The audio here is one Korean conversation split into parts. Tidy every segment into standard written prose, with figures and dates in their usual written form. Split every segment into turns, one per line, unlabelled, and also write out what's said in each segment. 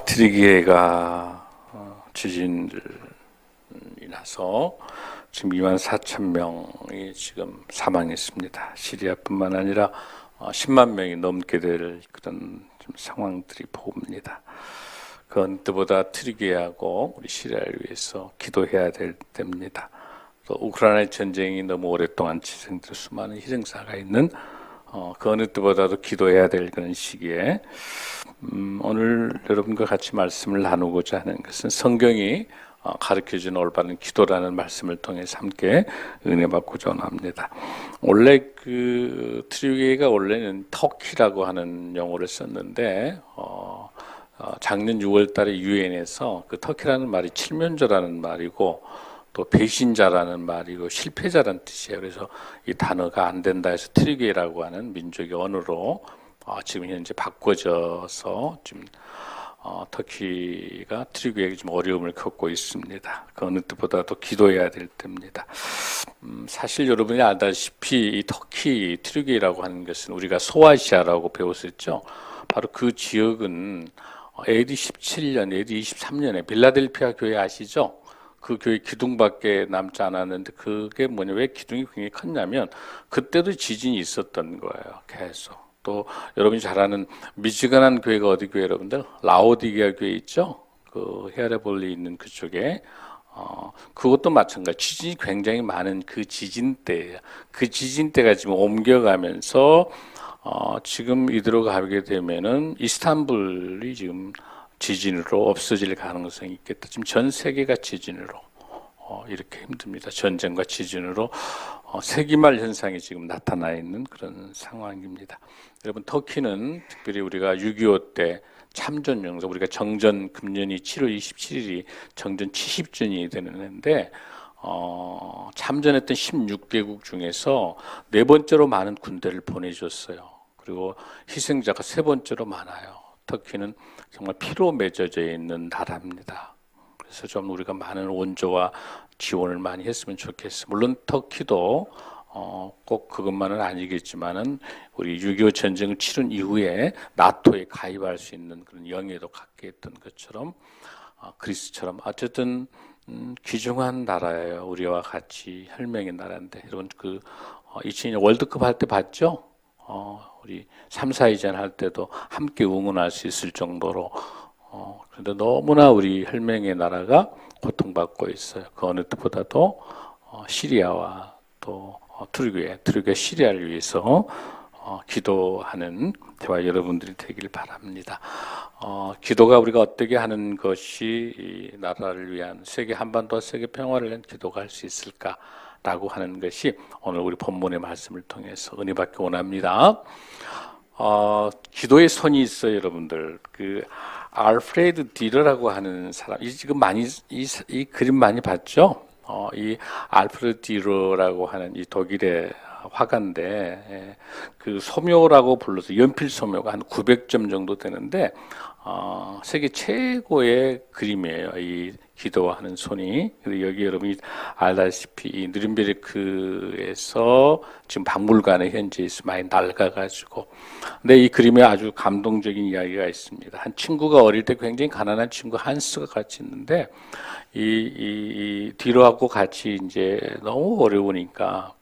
트리기에가 지진이 나서 지금 24,000명이 지금 사망했습니다. 시리아뿐만 아니라 10만 명이 넘게 될 그런 좀 상황들이 보입니다. 그 어느 때보다 트리기에하고 우리 시리아를 위해서 기도해야 될 때입니다. 또 우크라이나 전쟁이 너무 오랫동안 진행돼 수많은 희생사가 있는 그 어느 때보다도 기도해야 될 그런 시기에 오늘 여러분과 같이 말씀을 나누고자 하는 것은 성경이 가르쳐주는 올바른 기도라는 말씀을 통해서 함께 은혜 받고자 합니다. 원래 그 트리기에가 원래는 터키라고 하는 용어를 썼는데 작년 6월달에 유엔에서 그 터키라는 말이 칠면조라는 말이고 또 배신자라는 말이고 실패자라는 뜻이에요. 그래서 이 단어가 안 된다 해서 트리기에라고 하는 민족의 언어로 지금 현재 바꿔져서 지금 터키가 트리기에게 좀 어려움을 겪고 있습니다. 그 어느 때보다도 기도해야 될 때입니다. 사실 여러분이 알다시피 이 터키 트리기에라고 하는 것은 우리가 소아시아라고 배웠었죠. 바로 그 지역은 AD 17년, AD 23년에 빌라델피아 교회 아시죠? 그 교회 기둥밖에 남지 않았는데 그게 뭐냐, 왜 기둥이 굉장히 컸냐면 그때도 지진이 있었던 거예요. 계속. 또 여러분이 잘 아는 미지근한 교회가 어디 교회 여러분들? 라오디게아 교회 있죠? 그 헤아레볼리 있는 그쪽에 그것도 마찬가지. 지진이 굉장히 많은 그 지진 때예요. 그 지진 때가 지금 옮겨가면서 지금 이대로 가게 되면은 이스탄불이 지금 지진으로 없어질 가능성이 있겠다. 지금 전 세계가 지진으로 이렇게 힘듭니다. 전쟁과 지진으로 세기말 현상이 지금 나타나 있는 그런 상황입니다. 여러분, 터키는 특별히 우리가 6.25 때 참전 용사, 우리가 정전 금년이 7월 27일이 정전 70주년이 되는 해인데 참전했던 16개국 중에서 네 번째로 많은 군대를 보내줬어요. 그리고 희생자가 세 번째로 많아요. 터키는 정말 피로 맺어져 있는 나라입니다. 그래서 좀 우리가 많은 원조와 지원을 많이 했으면 좋겠어요. 물론 터키도 꼭 그것만은 아니겠지만은 우리 6.25 전쟁을 치른 이후에 나토에 가입할 수 있는 그런 영예도 갖게 했던 것처럼 그리스처럼 어쨌든 귀중한 나라예요. 우리와 같이 혈맹의 나라인데 여러분 그 2002년 월드컵 할 때 봤죠? 우리 3, 4위전 할 때도 함께 응원할 수 있을 정도로 그런데 너무나 우리 혈맹의 나라가 고통받고 있어요. 그 어느 때보다도 시리아와 또 트루기에 시리아를 위해서 기도하는 대화 여러분들이 되길 바랍니다. 기도가 우리가 어떻게 하는 것이 이 나라를 위한 세계 한반도와 세계 평화를 위한 기도가 할 수 있을까? 라고 하는 것이 오늘 우리 본문의 말씀을 통해서 은혜 받기 원합니다. 기도의 손이 있어요, 여러분들. 그 알프레드 디러라고 하는 사람, 지금 많이 이 그림 많이 봤죠? 이 알프레드 디러라고 하는 이 독일의 화가인데 그 소묘라고 불러서 연필 소묘가 한 900점 정도 되는데 세계 최고의 그림이에요. 이 기도하는 손이. 그리고 여기 여러분이 알다시피 이 느른베르크에서 지금 박물관에 현재 있어 많이 낡아가지고. 근데 이 그림에 아주 감동적인 이야기가 있습니다. 한 친구가 어릴 때 굉장히 가난한 친구 한스가 같이 있는데 이 디러하고 같이 이제 너무 어려우니까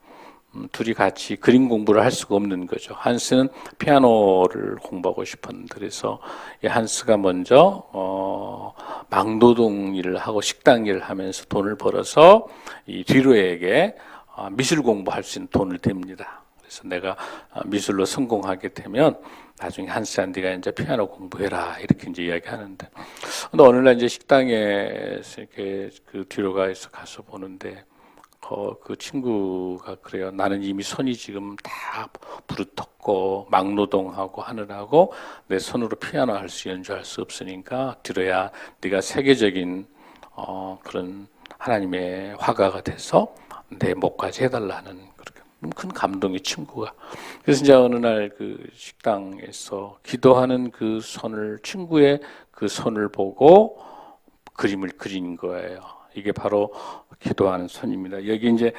둘이 같이 그림 공부를 할 수가 없는 거죠. 한스는 피아노를 공부하고 싶었는데 그래서 이 한스가 먼저 막노동 일을 하고 식당 일을 하면서 돈을 벌어서 이 디러에게 미술 공부할 수 있는 돈을 댑니다. 그래서 내가 미술로 성공하게 되면 나중에 한스한테 네가 이제 피아노 공부해라 이렇게 이제 이야기하는데 근데 어느 날 이제 식당에 이렇게 그 디러가 가서 보는데 그 친구가 그래요. 나는 이미 손이 지금 다 부르텄고 막노동하고 하느라고 내 손으로 피아노 할 수 연주할 수 없으니까 디러야 네가 세계적인 그런 하나님의 화가가 돼서 내 목까지 해달라는 그렇게 큰 감동의 친구가. 그래서 이제 어느 날 그 식당에서 기도하는 그 손을 친구의 그 손을 보고 그림을 그린 거예요. 이게 바로 기도하는 손입니다. 여기 이제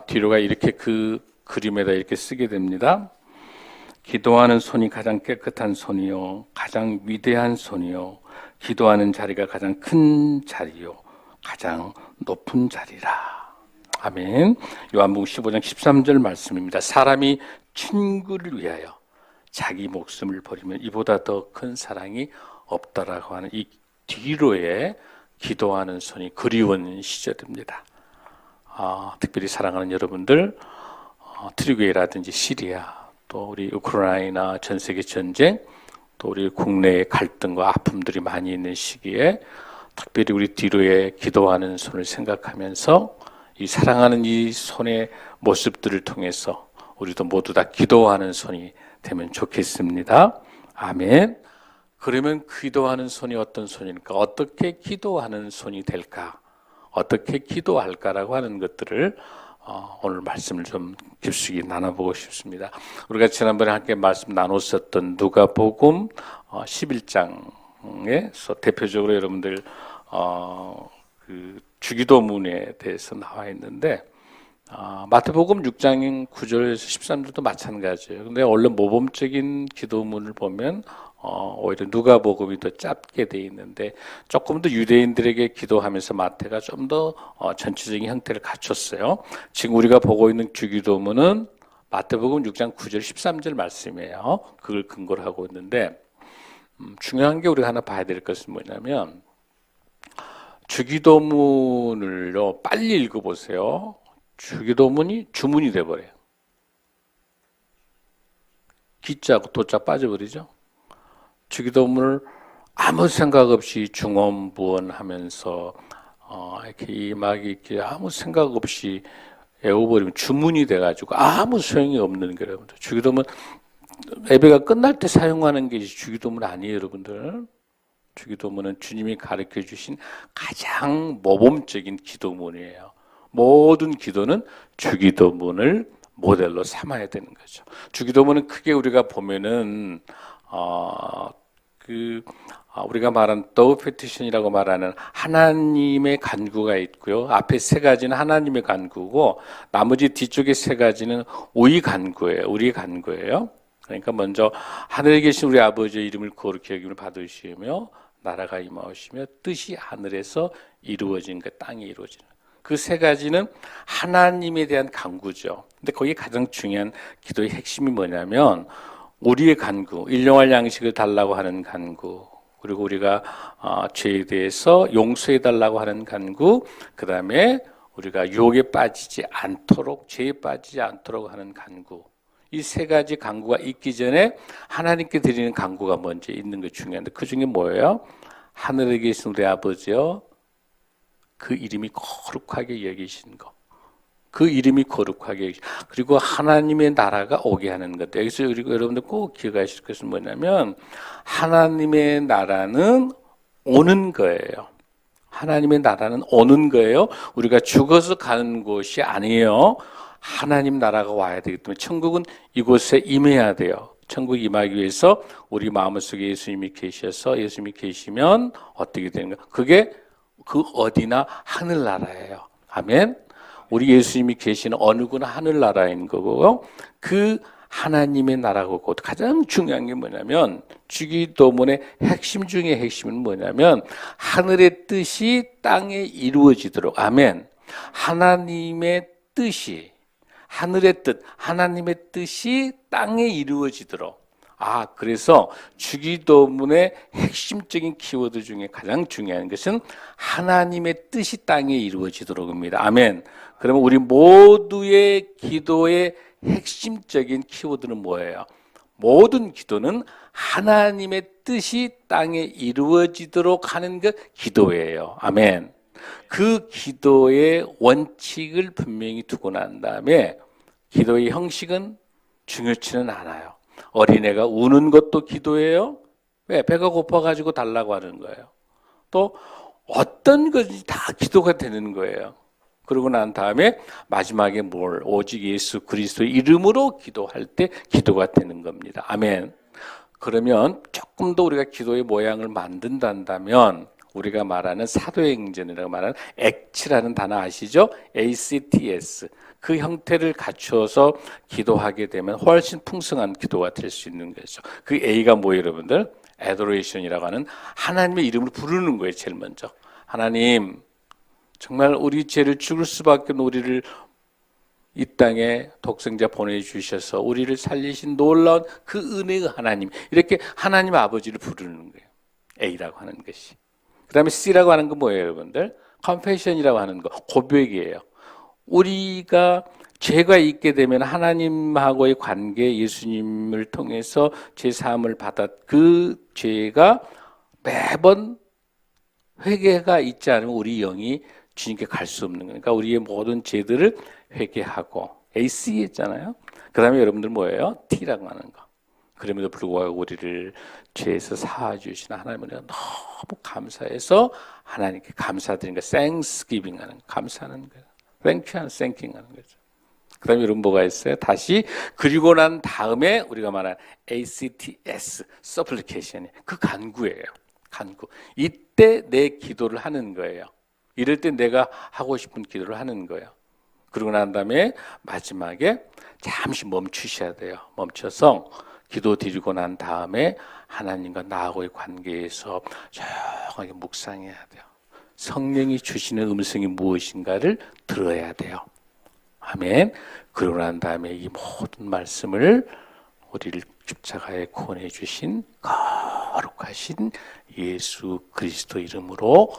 디러가 이렇게 그 그림에다 이렇게 쓰게 됩니다. 기도하는 손이 가장 깨끗한 손이요, 가장 위대한 손이요, 기도하는 자리가 가장 큰 자리요, 가장 높은 자리라. 아멘. 요한복음 15장 13절 말씀입니다. 사람이 친구를 위하여 자기 목숨을 버리면 이보다 더 큰 사랑이 없다라고 하는 이 뒤로의 기도하는 손이 그리운 시절입니다. 특별히 사랑하는 여러분들, 트리게이라든지 시리아, 또 우리 우크라이나 전 세계 전쟁, 또 우리 국내의 갈등과 아픔들이 많이 있는 시기에 특별히 우리 뒤로의 기도하는 손을 생각하면서 이 사랑하는 이 손의 모습들을 통해서 우리도 모두 다 기도하는 손이 되면 좋겠습니다. 아멘. 그러면 기도하는 손이 어떤 손일까? 어떻게 기도하는 손이 될까? 어떻게 기도할까라고 하는 것들을 오늘 말씀을 좀 깊숙이 나눠보고 싶습니다. 우리가 지난번에 함께 말씀 나눴었던 누가복음 11장에서 대표적으로 여러분들 그 주기도문에 대해서 나와 있는데 마태복음 6장 9절에서 13절도 마찬가지예요. 근데 원래 모범적인 기도문을 보면 오히려 누가복음이 더 짧게 돼 있는데 조금 더 유대인들에게 기도하면서 마태가 좀 더 전체적인 형태를 갖췄어요. 지금 우리가 보고 있는 주기도문은 마태복음 6장 9절 13절 말씀이에요. 그걸 근거로 하고 있는데 중요한 게 우리가 하나 봐야 될 것은 뭐냐면 주기도문을요 빨리 읽어보세요. 주기도문이 주문이 돼버려요. 기자하고 도자 빠져버리죠. 주기도문을 아무 생각 없이 중언부언하면서 이렇게 막 이렇게 아무 생각 없이 외워버리면 주문이 돼가지고 아무 소용이 없는 거예요, 여러분들. 주기도문 예배가 끝날 때 사용하는 게 주기도문 아니에요, 여러분들. 주기도문은 주님이 가르쳐 주신 가장 모범적인 기도문이에요. 모든 기도는 주기도문을 모델로 삼아야 되는 거죠. 주기도문은 크게 우리가 보면은 우리가 말한 더우 페티션이라고 말하는 하나님의 간구가 있고요. 앞에 세 가지는 하나님의 간구고 나머지 뒤쪽에 세 가지는 우리 간구예요. 우리의 간구예요. 그러니까 먼저 하늘에 계신 우리 아버지의 이름을 거룩히 여김을 받으시며 나라가 임하오시며 뜻이 하늘에서 이루어진 것 땅에 이루어지는 그 세 가지는 하나님에 대한 간구죠. 근데 거기에 가장 중요한 기도의 핵심이 뭐냐면 우리의 간구, 일용할 양식을 달라고 하는 간구, 그리고 우리가 죄에 대해서 용서해 달라고 하는 간구, 그 다음에 우리가 유혹에 빠지지 않도록, 죄에 빠지지 않도록 하는 간구. 이 세 가지 간구가 있기 전에 하나님께 드리는 간구가 먼저 있는 게 중요한데 그 중에 뭐예요? 하늘에 계신 우리 아버지여 그 이름이 거룩하게 여기신 것. 그 이름이 거룩하게 여기신 것. 그리고 하나님의 나라가 오게 하는 것. 여기서 그리고 여러분들 꼭 기억하실 것은 뭐냐면 하나님의 나라는 오는 거예요. 하나님의 나라는 오는 거예요. 우리가 죽어서 가는 곳이 아니에요. 하나님 나라가 와야 되기 때문에 천국은 이곳에 임해야 돼요. 천국 임하기 위해서 우리 마음속에 예수님이 계셔서 예수님이 계시면 어떻게 되는가? 그게 그 어디나 하늘나라예요. 아멘. 우리 예수님이 계시는 어느 곳나 하늘나라인 거고요. 그 하나님의 나라고 가장 중요한 게 뭐냐면 주기도문의 핵심 중에 핵심은 뭐냐면 하늘의 뜻이 땅에 이루어지도록 아멘. 하나님의 뜻이 하늘의 뜻, 하나님의 뜻이 땅에 이루어지도록. 그래서 주기도문의 핵심적인 키워드 중에 가장 중요한 것은 하나님의 뜻이 땅에 이루어지도록입니다. 아멘. 그러면 우리 모두의 기도의 핵심적인 키워드는 뭐예요? 모든 기도는 하나님의 뜻이 땅에 이루어지도록 하는 것 기도예요. 아멘. 그 기도의 원칙을 분명히 두고 난 다음에 기도의 형식은 중요치는 않아요. 어린애가 우는 것도 기도예요. 왜? 배가 고파가지고 달라고 하는 거예요. 또 어떤 것이 다 기도가 되는 거예요. 그러고 난 다음에 마지막에 오직 예수 그리스도의 이름으로 기도할 때 기도가 되는 겁니다. 아멘. 그러면 조금 더 우리가 기도의 모양을 만든다면 우리가 말하는 사도행전이라고 말하는 액츠라는 단어 아시죠? ACTS. 그 형태를 갖추어서 기도하게 되면 훨씬 풍성한 기도가 될 수 있는 거죠. 그 A가 뭐예요, 여러분들? adoration이라고 하는 하나님의 이름을 부르는 거예요, 제일 먼저. 하나님, 정말 우리 죄를 죽을 수밖에 없는 우리를 이 땅에 독생자 보내주셔서 우리를 살리신 놀라운 그 은혜의 하나님, 이렇게 하나님 아버지를 부르는 거예요. A라고 하는 것이. 그 다음에 C라고 하는 건 뭐예요, 여러분들? confession이라고 하는 거, 고백이에요. 우리가 죄가 있게 되면 하나님하고의 관계, 예수님을 통해서 죄 사함을 받았, 그 죄가 매번 회개가 있지 않으면 우리 영이 주님께 갈 수 없는 거니까 우리의 모든 죄들을 회개하고 AC 했잖아요. 그 다음에 여러분들 뭐예요? T라고 하는 거. 그럼에도 불구하고 우리를 죄에서 사와주신 하나님을 너무 감사해서 하나님께 감사드리는 거, Thanksgiving 하는 거, 감사하는 거예요. Thank you, thanking 하는 거죠. 그 다음에 여러분 뭐가 있어요? 다시 그리고 난 다음에 우리가 말하는 ACTS, supplication, 그 간구예요. 간구. 이때 내 기도를 하는 거예요. 이럴 때 내가 하고 싶은 기도를 하는 거예요. 그러고 난 다음에 마지막에 잠시 멈추셔야 돼요. 멈춰서 기도 드리고 난 다음에 하나님과 나하고의 관계에서 조용하게 묵상해야 돼요. 성령이 주시는 음성이 무엇인가를 들어야 돼요. 아멘. 그러고 난 다음에 이 모든 말씀을 우리를 십자가에 구원해 주신 거룩하신 예수 그리스도 이름으로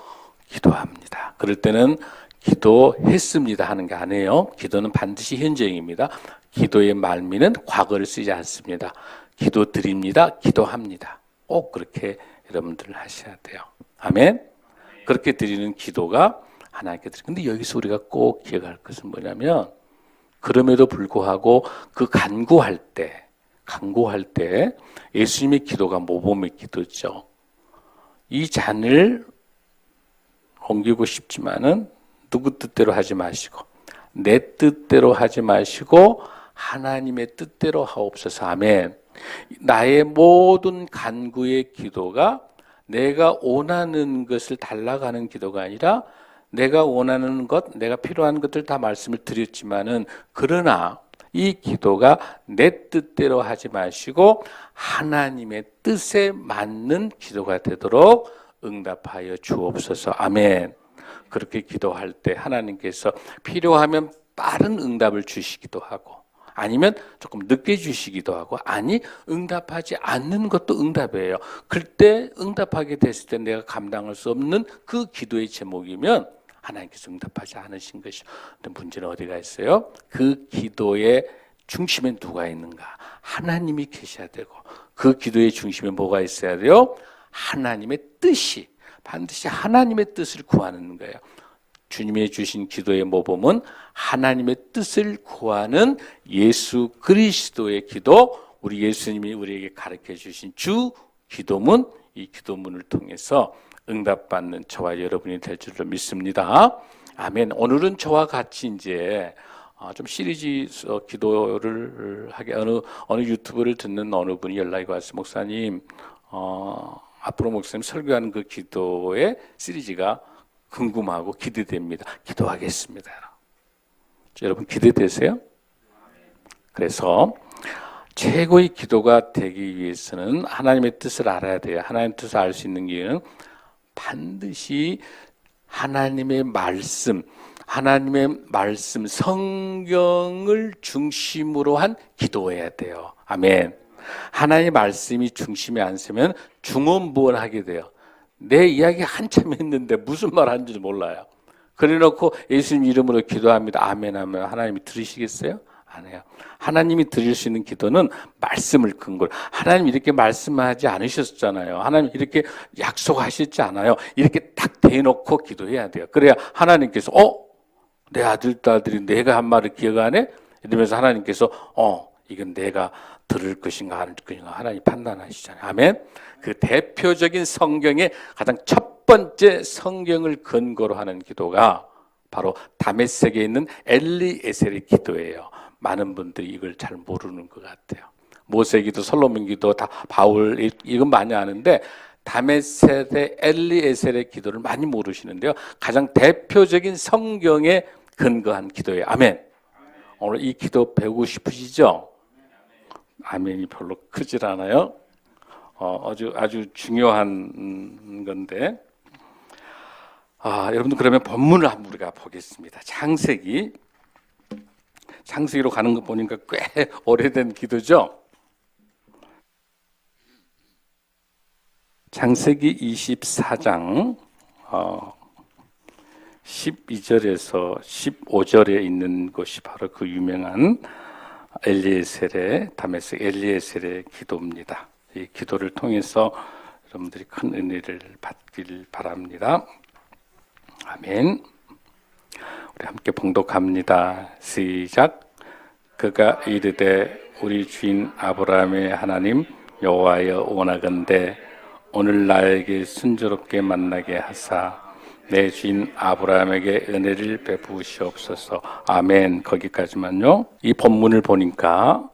기도합니다. 그럴 때는 기도했습니다 하는 게 아니에요. 기도는 반드시 현재입니다. 기도의 말미는 과거를 쓰지 않습니다. 기도드립니다. 기도합니다. 꼭 그렇게 여러분들 하셔야 돼요. 아멘. 그렇게 드리는 기도가 하나님께 드리는. 근데 여기서 우리가 꼭 기억할 것은 뭐냐면 그럼에도 불구하고 그 간구할 때 예수님의 기도가 모범의 기도죠. 이 잔을 옮기고 싶지만은 누구 뜻대로 하지 마시고 내 뜻대로 하지 마시고 하나님의 뜻대로 하옵소서. 아멘. 나의 모든 간구의 기도가 내가 원하는 것을 달라고 하는 기도가 아니라 내가 원하는 것, 내가 필요한 것들 다 말씀을 드렸지만은 그러나 이 기도가 내 뜻대로 하지 마시고 하나님의 뜻에 맞는 기도가 되도록 응답하여 주옵소서. 아멘. 그렇게 기도할 때 하나님께서 필요하면 빠른 응답을 주시기도 하고 아니면 조금 늦게 주시기도 하고 아니 응답하지 않는 것도 응답이에요. 그때 응답하게 됐을 때 내가 감당할 수 없는 그 기도의 제목이면 하나님께서 응답하지 않으신 것이죠. 근데 문제는 어디가 있어요? 그 기도의 중심에 누가 있는가? 하나님이 계셔야 되고 그 기도의 중심에 뭐가 있어야 돼요? 하나님의 뜻이, 반드시 하나님의 뜻을 구하는 거예요. 주님이 주신 기도의 모범은 하나님의 뜻을 구하는 예수 그리스도의 기도, 우리 예수님이 우리에게 가르쳐 주신 주 기도문, 이 기도문을 통해서 응답받는 저와 여러분이 될 줄을 믿습니다. 아멘. 오늘은 저와 같이 이제 좀 시리즈 기도를 하게 어느 유튜브를 듣는 어느 분이 연락이 왔어요. 목사님, 앞으로 목사님 설교하는 그 기도의 시리즈가 궁금하고 기대됩니다. 기도하겠습니다. 여러분 기대되세요? 그래서 최고의 기도가 되기 위해서는 하나님의 뜻을 알아야 돼요. 하나님의 뜻을 알 수 있는 기회는 반드시 하나님의 말씀, 성경을 중심으로 한 기도해야 돼요. 아멘. 하나님의 말씀이 중심에 안 서면 중언부언하게 돼요. 내 이야기 한참 했는데 무슨 말 하는지 몰라요. 그래 놓고 예수님 이름으로 기도합니다. 아멘 하면 하나님이 들으시겠어요? 안 해요. 하나님이 드릴 수 있는 기도는 말씀을 근거로. 하나님 이렇게 말씀하지 않으셨잖아요. 하나님 이렇게 약속하셨지 않아요. 이렇게 딱 대놓고 기도해야 돼요. 그래야 하나님께서 내 아들, 딸들이 내가 한 말을 기억 안 해? 이러면서 하나님께서 이건 내가 들을 것인가 안 들을 것인가 하나님 판단하시잖아요. 아멘. 그 대표적인 성경의 가장 첫 번째 성경을 근거로 하는 기도가 바로 다메섹에 있는 엘리에셀의 기도예요. 많은 분들이 이걸 잘 모르는 것 같아요. 모세기도, 솔로몬기도, 다 바울 이건 많이 아는데 다메섹의 엘리에셀의 기도를 많이 모르시는데요. 가장 대표적인 성경에 근거한 기도예요. 아멘. 오늘 이 기도 배우고 싶으시죠? 아멘이 별로 크질 않아요. 아주 중요한 건데, 여러분들 그러면 본문을 한번 우리가 보겠습니다. 창세기로 가는 거 보니까 꽤 오래된 기도죠. 창세기 24장 12절에서 15절에 있는 것이 바로 그 유명한 다메섹 엘리에셀의 기도입니다. 이 기도를 통해서 여러분들이 큰 은혜를 받길 바랍니다. 아멘. 우리 함께 봉독합니다. 시작. 그가 이르되 우리 주인 아브라함의 하나님 여호와여 원하건대 오늘 나에게 순조롭게 만나게 하사 내 주인 아브라함에게 은혜를 베푸시옵소서. 아멘. 거기까지만요. 이 본문을 보니까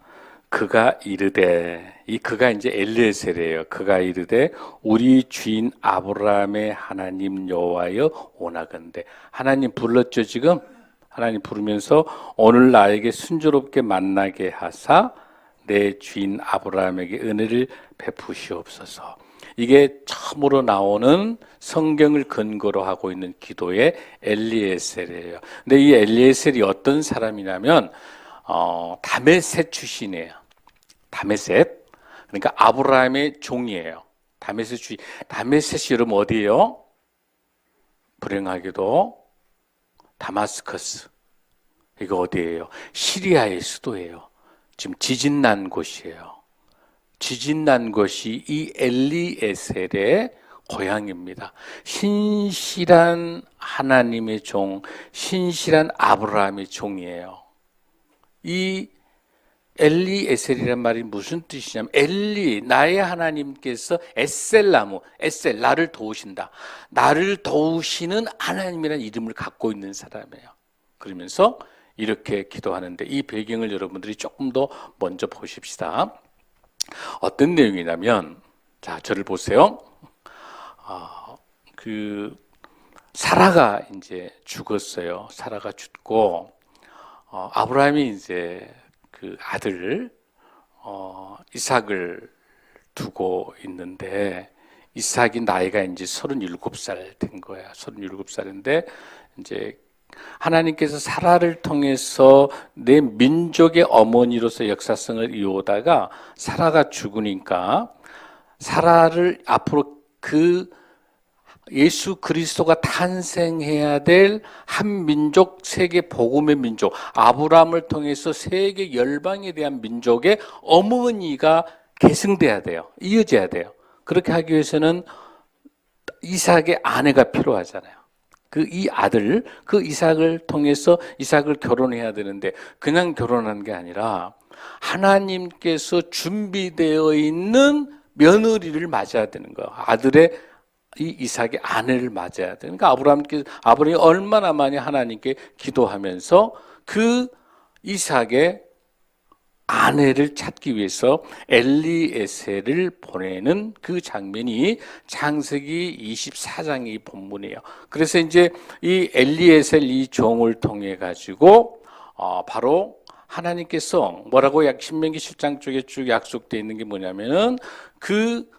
그가 이르되, 이 그가 이제 엘리에셀이에요. 그가 이르되 우리 주인 아브라함의 하나님 여호와여 원하건대. 하나님 불렀죠 지금. 하나님 부르면서 오늘 나에게 순조롭게 만나게 하사 내 주인 아브라함에게 은혜를 베푸시옵소서. 이게 처음으로 나오는 성경을 근거로 하고 있는 기도의 엘리에셀이에요. 근데 이 엘리에셀이 어떤 사람이냐면 다메섹 출신이에요. 다메섹. 그러니까 아브라함의 종이에요. 다메섹이 여러분 어디예요? 불행하게도 다마스커스. 이거 어디예요? 시리아의 수도예요. 지금 지진 난 곳이에요. 지진 난 것이 이 엘리에셀의 고향입니다. 신실한 하나님의 종, 신실한 아브라함의 종이에요. 이 엘리에셀이란 말이 무슨 뜻이냐면 나의 하나님께서 에셀나무, 나를 도우신다. 나를 도우시는 하나님이라는 이름을 갖고 있는 사람이에요. 그러면서 이렇게 기도하는데 이 배경을 여러분들이 조금 더 먼저 보십시다. 어떤 내용이냐면, 자, 저를 보세요. 사라가 이제 죽었어요. 사라가 죽고, 아브라함이 이제 그 아들, 이삭을 두고 있는데, 이삭이 나이가 이제 37살 된 거야. 37살인데, 이제 하나님께서 사라를 통해서 내 민족의 어머니로서 역사성을 이어오다가 사라가 죽으니까 사라를 앞으로 그 예수 그리스도가 탄생해야 될 한 민족, 세계 복음의 민족, 아브라함을 통해서 세계 열방에 대한 민족의 어머니가 계승돼야 돼요. 이어져야 돼요. 그렇게 하기 위해서는 이삭의 아내가 필요하잖아요. 이 아들, 그 이삭을 통해서 이삭을 결혼해야 되는데 그냥 결혼한 게 아니라 하나님께서 준비되어 있는 며느리를 맞아야 되는 거예요. 아들의 이 이삭의 아내를 맞아야 되는 거예요. 아브라함이 얼마나 많이 하나님께 기도하면서 그 이삭의 아내를 찾기 위해서 엘리에셀을 보내는 그 장면이 창세기 24장의 본문이에요. 그래서 이제 이 엘리에셀 이 종을 통해 가지고 바로 하나님께서 뭐라고 신명기 10장 쪽에 쭉 약속되어 있는 게 뭐냐면은 그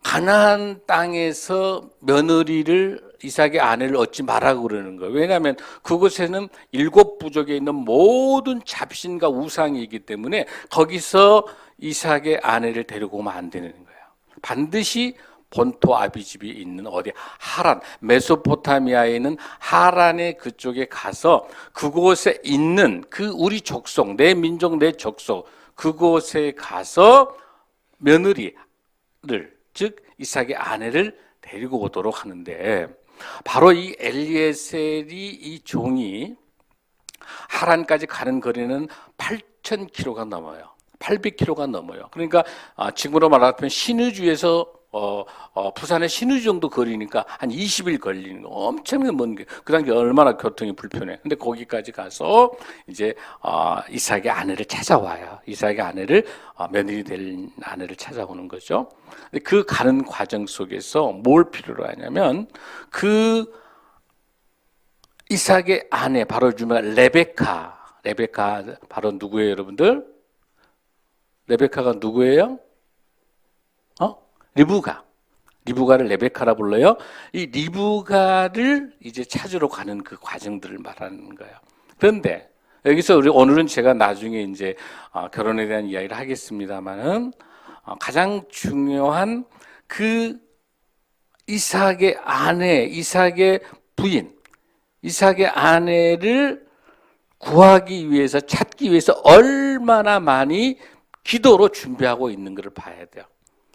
가나안 땅에서 며느리를 이삭의 아내를 얻지 말라고 그러는 거예요. 왜냐하면 그곳에는 7 부족에 있는 모든 잡신과 우상이 있기 때문에 거기서 이삭의 아내를 데리고 오면 안 되는 거예요. 반드시 본토 아비집이 있는 어디 하란, 메소포타미아에 있는 하란의 그쪽에 가서 그곳에 있는 그 우리 족속, 내 민족, 내 족속 그곳에 가서 며느리를, 즉 이삭의 아내를 데리고 오도록 하는데 바로 이 엘리에셀이 이 종이 하란까지 가는 거리는 8,000km가 넘어요. 800km가 넘어요. 그러니까 지금으로 말하면 신의주에서 부산에 신의 정도 거리니까 한 20일 걸리는 거, 엄청나게 먼 게. 그 당시 얼마나 교통이 불편해. 근데 거기까지 가서 이제 이삭의 아내를 찾아와요. 이삭의 아내를 며느리 될 아내를 찾아오는 거죠. 근데 그 가는 과정 속에서 뭘 필요로 하냐면 그 이삭의 아내 바로 유명한 레베카 바로 누구예요, 여러분들? 레베카가 누구예요? 리브가를 레베카라 불러요. 이 리브가를 이제 찾으러 가는 그 과정들을 말하는 거예요. 그런데 여기서 오늘은 제가 나중에 이제 결혼에 대한 이야기를 하겠습니다만은 가장 중요한 그 이삭의 아내, 이삭의 부인, 이삭의 아내를 구하기 위해서 찾기 위해서 얼마나 많이 기도로 준비하고 있는 것을 봐야 돼요.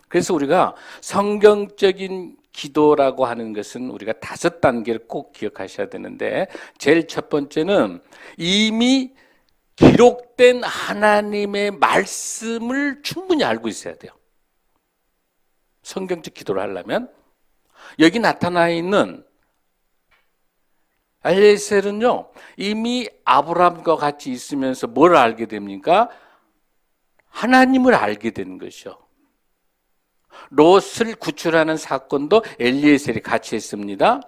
그래서 우리가 성경적인 기도라고 하는 것은 우리가 5단계를 꼭 기억하셔야 되는데 제일 첫 번째는 이미 기록된 하나님의 말씀을 충분히 알고 있어야 돼요. 성경적 기도를 하려면 여기 나타나 있는 엘리에셀은요 이미 아브라함과 같이 있으면서 뭘 알게 됩니까? 하나님을 알게 되는 것이죠. 롯을 구출하는 사건도 엘리에셀이 같이 했습니다.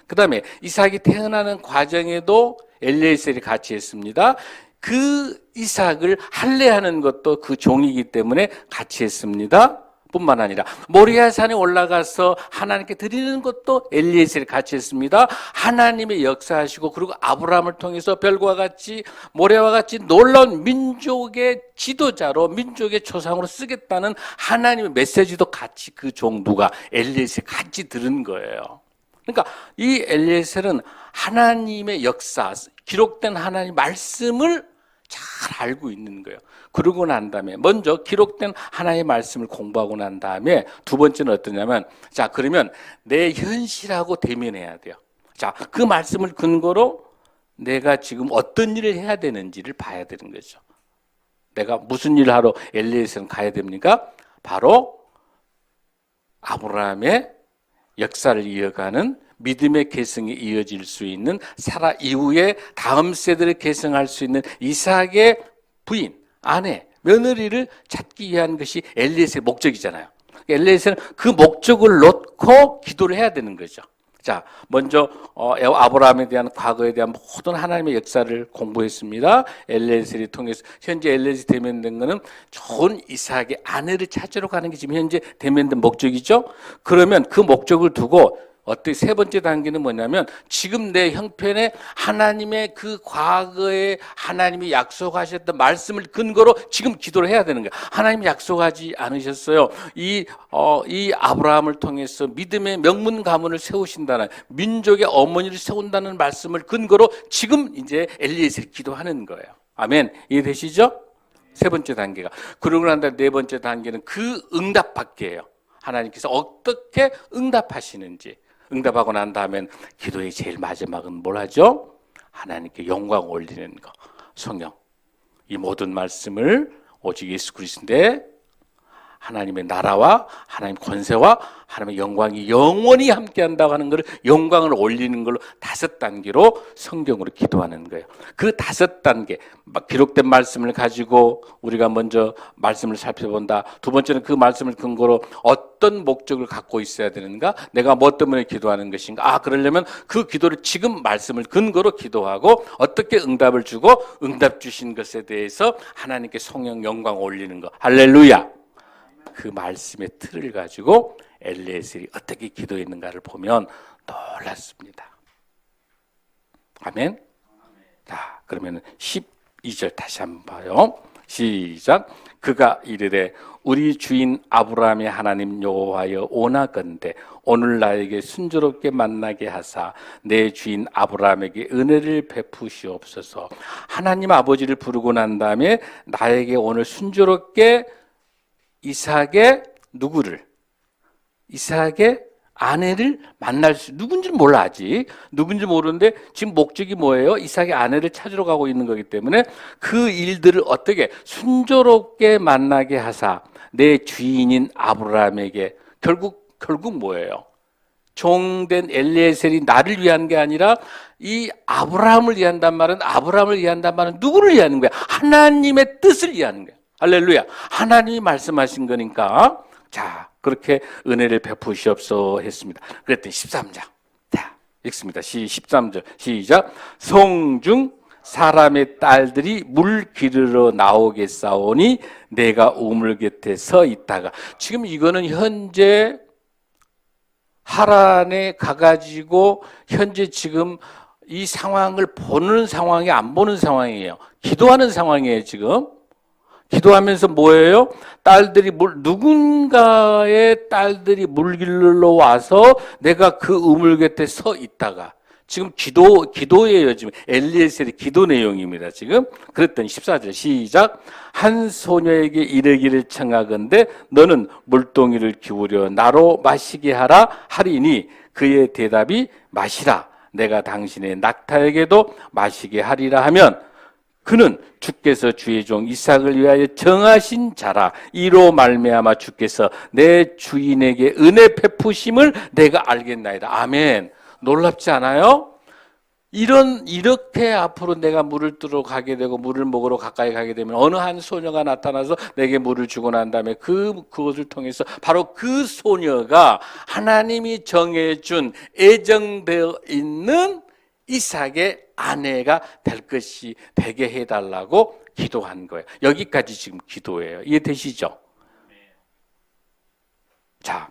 그 다음에 이삭이 태어나는 과정에도 엘리에셀이 같이 했습니다. 그 이삭을 할례하는 것도 그 종이기 때문에 같이 했습니다. 뿐만 아니라 모리아산에 올라가서 하나님께 드리는 것도 엘리에셀이 같이 했습니다. 하나님의 역사하시고 그리고 아브라함을 통해서 별과 같이 모래와 같이 놀라운 민족의 지도자로 민족의 조상으로 쓰겠다는 하나님의 메시지도 같이 그 종두가 엘리에셀이 같이 들은 거예요. 그러니까 이 엘리에셀은 하나님의 역사, 기록된 하나님의 말씀을 잘 알고 있는 거예요. 그러고 난 다음에 먼저 기록된 하나님의 말씀을 공부하고 난 다음에 두 번째는 어떠냐면 자 그러면 내 현실하고 대면해야 돼요. 자, 그 말씀을 근거로 내가 지금 어떤 일을 해야 되는지를 봐야 되는 거죠. 내가 무슨 일을 하러 엘리에셀은 가야 됩니까? 바로 아브라함의 역사를 이어가는 믿음의 계승이 이어질 수 있는 사라 이후에 다음 세대를 계승할 수 있는 이삭의 부인, 아내, 며느리를 찾기 위한 것이 엘리에셀의 목적이잖아요. 엘리에셀은 그 목적을 놓고 기도를 해야 되는 거죠. 자, 먼저 아브라함에 대한 과거에 대한 모든 하나님의 역사를 공부했습니다. 엘리에셀이 통해서 현재 엘리에셀이 대면된 것은 좋은 이삭의 아내를 찾으러 가는 게 지금 현재 대면된 목적이죠. 그러면 그 목적을 두고 어떻게 세 번째 단계는 뭐냐면 지금 내 형편에 하나님의 그 과거에 하나님이 약속하셨던 말씀을 근거로 지금 기도를 해야 되는 거예요. 하나님이 약속하지 않으셨어요. 이 아브라함을 통해서 믿음의 명문 가문을 세우신다는 민족의 어머니를 세운다는 말씀을 근거로 지금 이제 엘리에셀이 기도하는 거예요. 아멘. 이해되시죠? 세 번째 단계가. 그러고 난 다음에 네 번째 단계는 그 응답 받기예요. 하나님께서 어떻게 응답하시는지. 응답하고 난 다음엔 기도의 제일 마지막은 뭘 하죠? 하나님께 영광 올리는 거. 성령. 이 모든 말씀을 오직 예수 그리스도인데 하나님의 나라와 하나님 권세와 하나님의 영광이 영원히 함께한다고 하는 것을 영광을 올리는 걸로 5단계로 성경으로 기도하는 거예요. 그 5단계 기록된 말씀을 가지고 우리가 먼저 말씀을 살펴본다. 두 번째는 그 말씀을 근거로 어떤 목적을 갖고 있어야 되는가? 내가 뭐 때문에 기도하는 것인가? 그러려면 그 기도를 지금 말씀을 근거로 기도하고 어떻게 응답을 주고 응답 주신 것에 대해서 하나님께 성령 영광 올리는 거. 할렐루야. 그 말씀의 틀을 가지고 엘리에셀이 어떻게 기도했는가를 보면 놀랍습니다. 아멘. 자, 그러면 12절 다시 한번 봐요. 시작. 그가 이르되 우리 주인 아브라함의 하나님 여호와여 오나건대 오늘 나에게 순조롭게 만나게 하사 내 주인 아브라함에게 은혜를 베푸시옵소서. 하나님 아버지를 부르고 난 다음에 나에게 오늘 순조롭게 이삭의 누구를? 이삭의 아내를 만날 수, 누군지는 몰라 아직. 누군지 모르는데 지금 목적이 뭐예요? 이삭의 아내를 찾으러 가고 있는 거기 때문에 그 일들을 어떻게 순조롭게 만나게 하사 내 주인인 아브라함에게 결국 결국 뭐예요? 종된 엘리에셀이 나를 위한 게 아니라 이 아브라함을 위한단 말은 누구를 위하는 거야? 하나님의 뜻을 위하는 거야. 할렐루야. 하나님이 말씀하신 거니까 자 그렇게 은혜를 베푸시옵소 했습니다. 그랬더니 13장 자 읽습니다. 13절 시작. 성중 사람의 딸들이 물 기르러 나오겠사오니 내가 우물 곁에 서 있다가 지금 이거는 현재 하란에 가가지고 현재 지금 이 상황을 보는 상황이 안 보는 상황이에요. 기도하는 상황이에요. 지금 기도하면서 뭐예요? 누군가의 딸들이 물 길러 와서 내가 그 우물 곁에 서 있다가 지금 기도예요. 지금 엘리에셀의 기도 내용입니다. 지금 그랬더니 14절 시작. 한 소녀에게 이르기를 청하건대 너는 물동이를 기울여 나로 마시게 하라 하리니 그의 대답이 마시라. 내가 당신의 낙타에게도 마시게 하리라 하면 그는 주께서 주의 종 이삭을 위하여 정하신 자라. 이로 말미암아 주께서 내 주인에게 은혜 베푸심을 내가 알겠나이다. 아멘. 놀랍지 않아요? 이렇게 앞으로 내가 물을 뜨러 가게 되고 물을 먹으러 가까이 가게 되면 어느 한 소녀가 나타나서 내게 물을 주고 난 다음에 그것을 통해서 바로 그 소녀가 하나님이 정해준 애정되어 있는 이삭의 아내가 될 것이 되게 해달라고 기도한 거예요. 여기까지 지금 기도예요. 이해되시죠? 자,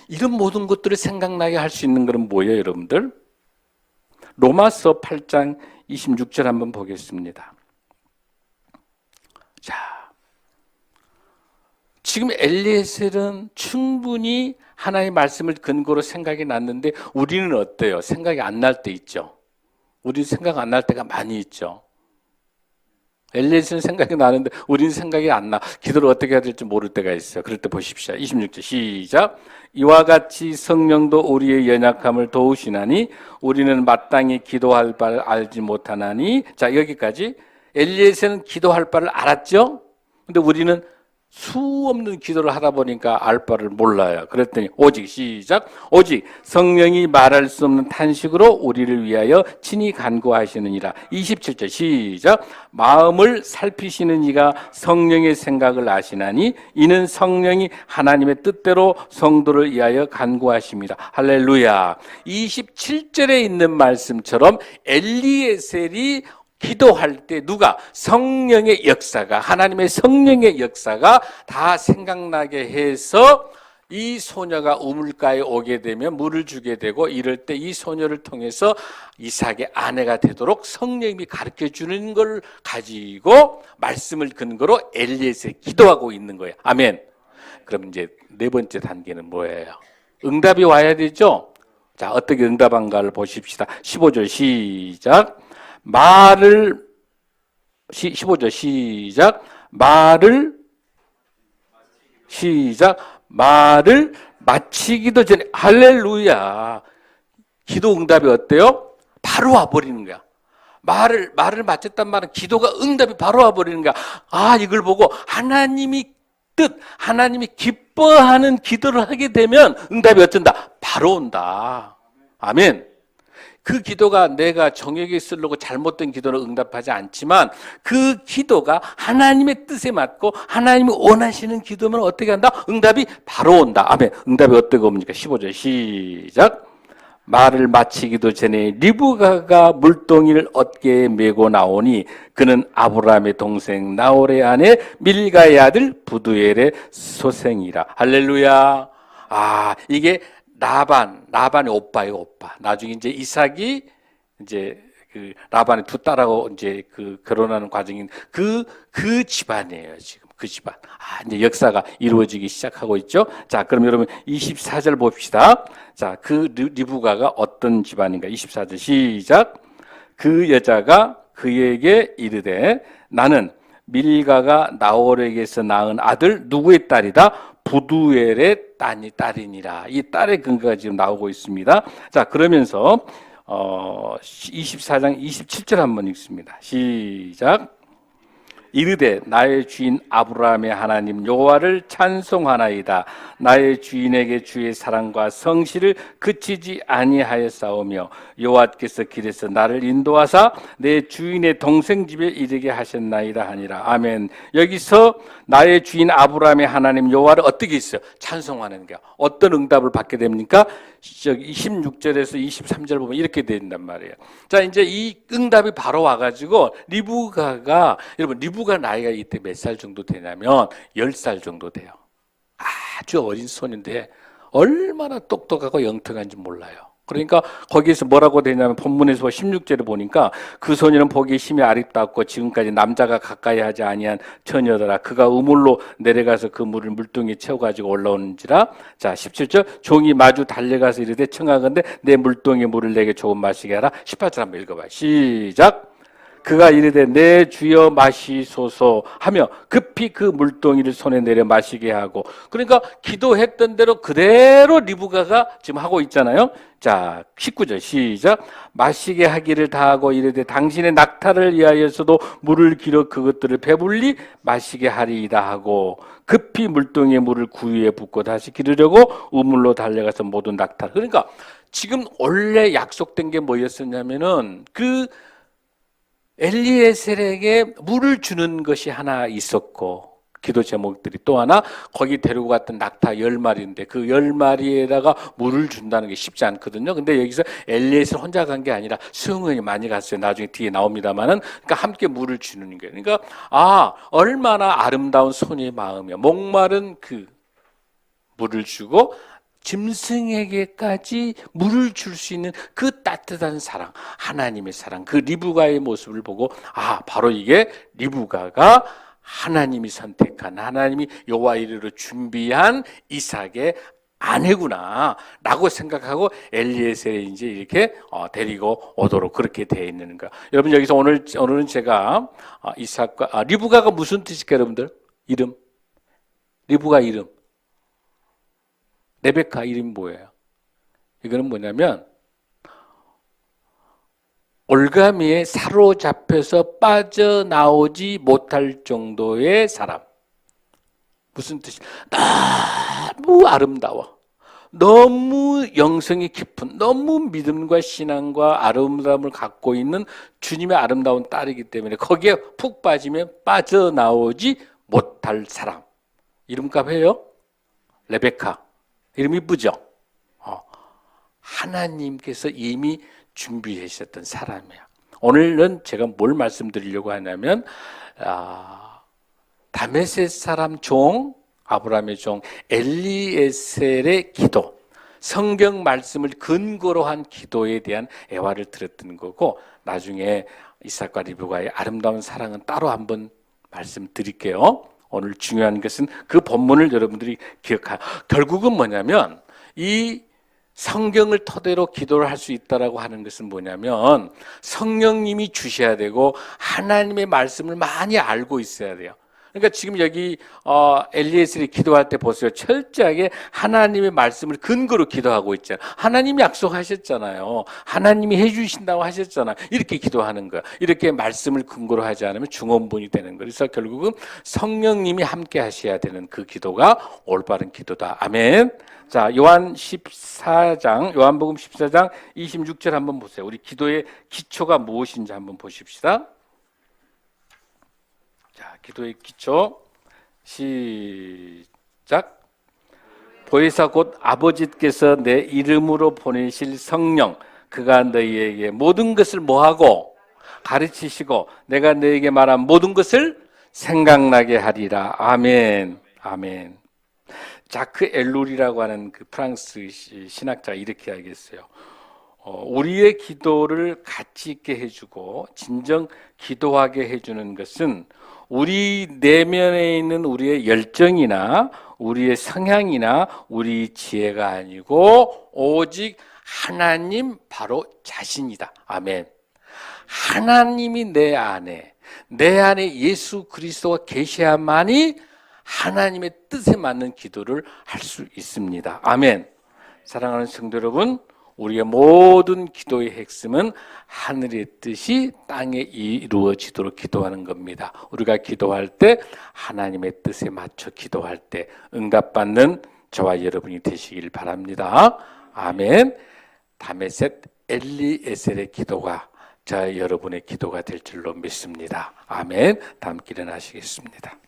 이런 모든 것들을 생각나게 할 수 있는 것은 뭐예요, 여러분들? 로마서 8장 26절 한번 보겠습니다. 자, 지금 엘리에셀은 충분히 하나님의 말씀을 근거로 생각이 났는데 우리는 어때요? 생각이 안 날 때 있죠. 우리 생각 안 날 때가 많이 있죠. 엘리에셀은 생각이 나는데 우리는 생각이 안 나. 기도를 어떻게 해야 될지 모를 때가 있어요. 그럴 때 보십시오. 26절 시작. 이와 같이 성령도 우리의 연약함을 도우시나니 우리는 마땅히 기도할 바를 알지 못하나니. 자, 여기까지. 엘리에셀은 기도할 바를 알았죠? 근데 우리는 수 없는 기도를 하다 보니까 알 바를 몰라요. 그랬더니 오직 시작. 오직 성령이 말할 수 없는 탄식으로 우리를 위하여 친히 간구하시느니라. 27절 시작. 마음을 살피시는 이가 성령의 생각을 아시나니 이는 성령이 하나님의 뜻대로 성도를 위하여 간구하십니다. 할렐루야. 27절에 있는 말씀처럼 엘리에셀이 기도할 때 누가 성령의 역사가 하나님의 성령의 역사가 다 생각나게 해서 이 소녀가 우물가에 오게 되면 물을 주게 되고 이럴 때 이 소녀를 통해서 이삭의 아내가 되도록 성령님이 가르쳐 주는 걸 가지고 말씀을 근거로 엘리에셀이 기도하고 있는 거예요. 아멘. 그럼 이제 네 번째 단계는 뭐예요? 응답이 와야 되죠. 자, 어떻게 응답한가를 보십시다. 15절 시작. 15절 시작. 말을 마치기도 전에. 할렐루야. 기도 응답이 어때요? 바로 와버리는 거야. 말을 마쳤단 말은 기도가 응답이 바로 와버리는 거야. 아, 이걸 보고 하나님이 기뻐하는 기도를 하게 되면 응답이 어쩐다? 바로 온다. 아멘. 그 기도가 내가 정욕에 쓰려고 잘못된 기도는 응답하지 않지만 그 기도가 하나님의 뜻에 맞고 하나님이 원하시는 기도면 어떻게 한다? 응답이 바로 온다. 아멘. 응답이 어떻게 옵니까? 15절 시작. 말을 마치기도 전에 리브가가 물동이를 어깨에 메고 나오니 그는 아브라함의 동생 나홀의 아내 밀가의 아들 부두엘의 소생이라. 할렐루야. 아, 이게 라반의 오빠예요, 오빠. 나중에 이제 이삭이 이제 그 라반의 두 딸하고 이제 그 결혼하는 과정인 그 집안이에요, 지금. 그 집안. 아, 이제 역사가 이루어지기 시작하고 있죠. 자, 그럼 여러분 24절 봅시다. 자, 그 리브가가 어떤 집안인가? 24절 시작. 그 여자가 그에게 이르되 나는 밀가가 나홀에게서 낳은 아들 누구의 딸이다? 부두엘의 딸이니라. 이 딸의 근거가 지금 나오고 있습니다. 자, 그러면서 24장 27절 한번 읽습니다. 시작. 이르되 나의 주인 아브라함의 하나님 여호와를 찬송하나이다. 나의 주인에게 주의 사랑과 성실을 그치지 아니하였사오며 여호와께서 길에서 나를 인도하사 내 주인의 동생 집에 이르게 하셨나이다 하니라. 아멘. 여기서 나의 주인 아브라함의 하나님 여호와를 어떻게 있어요? 찬송하는 게 어떤 응답을 받게 됩니까? 26절에서 23절 보면 이렇게 된단 말이에요. 자, 이제 이 응답이 바로 와가지고 리브가가, 여러분 리브가 나이가 이때 몇 살 정도 되냐면 10살 정도 돼요. 아주 어린 손인데 얼마나 똑똑하고 영특한지 몰라요. 그러니까 거기에서 뭐라고 되냐면 본문에서 16절에 보니까 그 소녀는 보기에 심히 아름답고 지금까지 남자가 가까이 하지 아니한 처녀더라. 그가 우물로 내려가서 그 물을 물동이에 채워가지고 올라오는지라. 자, 17절 종이 마주 달려가서 이르되 청하건대 내 물동이에 물을 내게 조금 마시게 하라. 18절 한번 읽어봐요. 시작. 그가 이르되 내 주여 마시소서 하며 급히 그 물동이를 손에 내려 마시게 하고, 그러니까 기도했던 대로 그대로 리브가가 지금 하고 있잖아요. 자, 19절 시작. 마시게 하기를 다하고 이르되 당신의 낙타를 위하여서도 물을 길어 그것들을 배불리 마시게 하리이다 하고 급히 물동이에 물을 구유에 붓고 다시 기르려고 우물로 달려가서 모든 낙타. 그러니까 지금 원래 약속된 게 뭐였었냐면은 그 엘리에셀에게 물을 주는 것이 하나 있었고, 기도 제목들이 또 하나, 거기 데리고 갔던 낙타 10마리인데 그 10마리에다가 물을 준다는 게 쉽지 않거든요. 근데 여기서 엘리에셀 혼자 간 게 아니라 수용원이 많이 갔어요. 나중에 뒤에 나옵니다만은. 그러니까 함께 물을 주는 거예요. 그러니까 얼마나 아름다운 손의 마음이야. 목마른 그 물을 주고 짐승에게까지 물을 줄 수 있는 그 따뜻한 사랑, 하나님의 사랑, 그 리브가의 모습을 보고 바로 이게 리브가가 하나님이 선택한, 하나님이 여호와 이르러 준비한 이삭의 아내구나 라고 생각하고 엘리에셀을 이제 이렇게 데리고 오도록 그렇게 되어 있는 거야. 여러분, 여기서 오늘은 제가 이삭과 리브가가 무슨 뜻일까요, 여러분들? 이름, 리브가 이름, 레베카 이름이 뭐예요? 이거는 뭐냐면 올가미에 사로잡혀서 빠져나오지 못할 정도의 사람. 무슨 뜻이야? 너무 아름다워, 너무 영성이 깊은, 너무 믿음과 신앙과 아름다움을 갖고 있는 주님의 아름다운 딸이기 때문에 거기에 푹 빠지면 빠져나오지 못할 사람. 이름값 해요? 레베카. 이름 이쁘죠? 하나님께서 이미 준비하셨던 사람이야. 오늘은 제가 뭘 말씀드리려고 하냐면 다메섹 사람 종, 아브라함의 종 엘리에셀의 기도, 성경 말씀을 근거로 한 기도에 대한 애화를 들었던 거고, 나중에 이삭과 리브가의 아름다운 사랑은 따로 한번 말씀드릴게요. 오늘 중요한 것은 그 본문을 여러분들이 기억하고, 결국은 뭐냐면 이 성경을 토대로 기도를 할 수 있다라고 하는 것은 뭐냐면 성령님이 주셔야 되고 하나님의 말씀을 많이 알고 있어야 돼요. 그러니까 지금 여기 엘리에셀이 기도할 때 보세요. 철저하게 하나님의 말씀을 근거로 기도하고 있잖아요. 하나님이 약속하셨잖아요. 하나님이 해주신다고 하셨잖아요. 이렇게 기도하는 거예요. 이렇게 말씀을 근거로 하지 않으면 중언부언이 되는 거예요. 그래서 결국은 성령님이 함께 하셔야 되는 그 기도가 올바른 기도다. 아멘. 자, 요한복음 14장 26절 한번 보세요. 우리 기도의 기초가 무엇인지 한번 보십시다. 자, 기도의 기초 시작. 보혜사 곧 아버지께서 내 이름으로 보내실 성령, 그가 너희에게 모든 것을 뭐하고 가르치시고 내가 너희에게 말한 모든 것을 생각나게 하리라. 아멘. 아멘. 자크 엘룰이라고 하는 그 프랑스 신학자가 이렇게 하겠어요. 우리의 기도를 가치 있게 해주고 진정 기도하게 해주는 것은 우리 내면에 있는 우리의 열정이나 우리의 성향이나 우리 지혜가 아니고 오직 하나님 바로 자신이다. 아멘. 하나님이 내 안에 예수 그리스도가 계셔야만이 하나님의 뜻에 맞는 기도를 할 수 있습니다. 아멘. 사랑하는 성도 여러분, 우리의 모든 기도의 핵심은 하늘의 뜻이 땅에 이루어지도록 기도하는 겁니다. 우리가 기도할 때 하나님의 뜻에 맞춰 기도할 때 응답받는 저와 여러분이 되시길 바랍니다. 아멘. 다메셋 엘리에셀의 기도가 저 여러분의 기도가 될 줄로 믿습니다. 아멘. 다 함께 일어나시겠습니다.